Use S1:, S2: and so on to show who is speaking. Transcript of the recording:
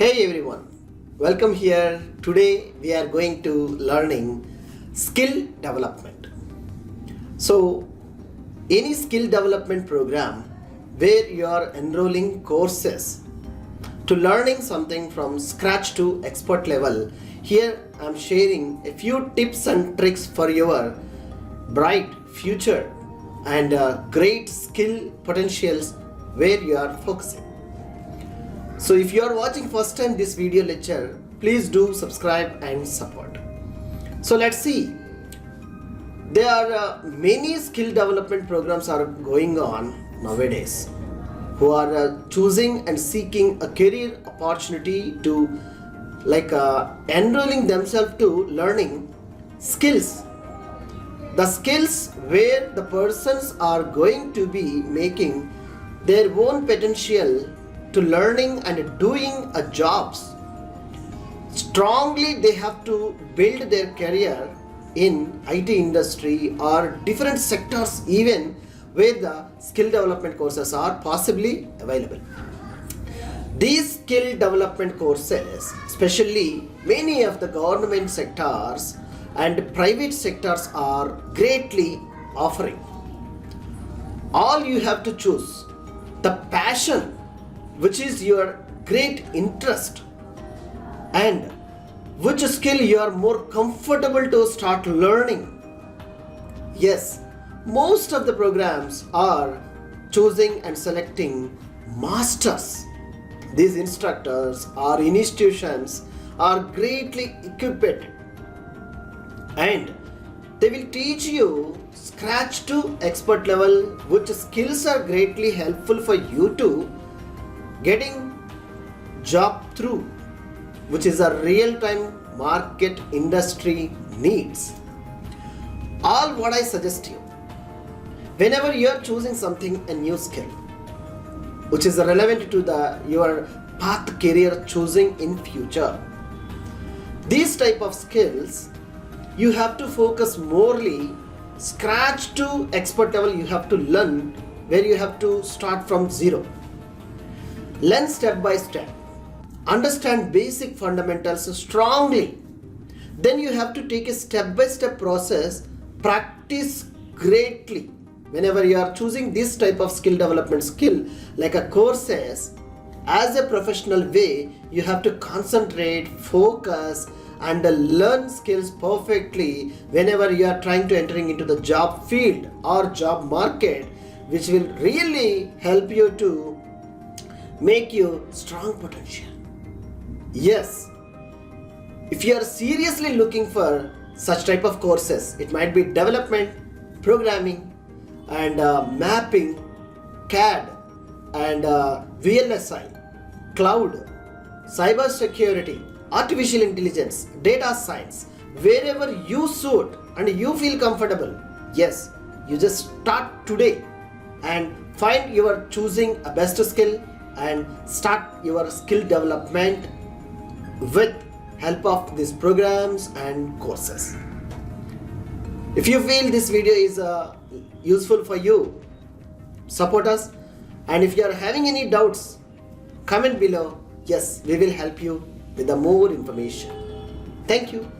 S1: Hey everyone, welcome here. Today we are going to learning skill development. So any skill development program where you are enrolling courses to learning something from scratch to expert level, here I am sharing a few tips and tricks for your bright future and great skill potentials where you are focusing. So if you are watching first time this video lecture, please do subscribe and support. So let's see. There are many skill development programs are going on nowadays who are choosing and seeking a career opportunity to enrolling themselves to learning skills. The skills where the persons are going to be making their own potential to learning and doing a jobs. Strongly they have to build their career in IT industry or different sectors even where the skill development courses are possibly available. These skill development courses, especially many of the government sectors and private sectors are greatly offering. All you have to choose the passion which is your great interest and which skill you are more comfortable to start learning. Yes, most of the programs are choosing and selecting masters. These instructors or institutions are greatly equipped and they will teach you scratch to expert level which skills are greatly helpful for you to getting job through, which is a real-time market industry needs. All what I suggest you, whenever you are choosing something, a new skill, which is relevant to your path career choosing in future, these type of skills, you have to focus morely, scratch to expert level you have to learn where you have to start from zero. Learn step by step. Understand basic fundamentals strongly. Then you have to take a step-by-step process, practice greatly. Whenever you are choosing this type of skill development skill, like a courses, as a professional way, you have to concentrate, focus, and learn skills perfectly whenever you are trying to entering into the job field or job market, which will really help you to make you strong potential. Yes, if you are seriously looking for such type of courses, it might be development, programming, and mapping, CAD, and VLSI, cloud, cyber security, artificial intelligence, data science, wherever you suit and you feel comfortable. Yes, you just start today and find your choosing a best skill and start your skill development with help of these programs and courses. If you feel this video is useful for you, support us, and if you are having any doubts, comment below. Yes, we will help you with the more information. Thank you.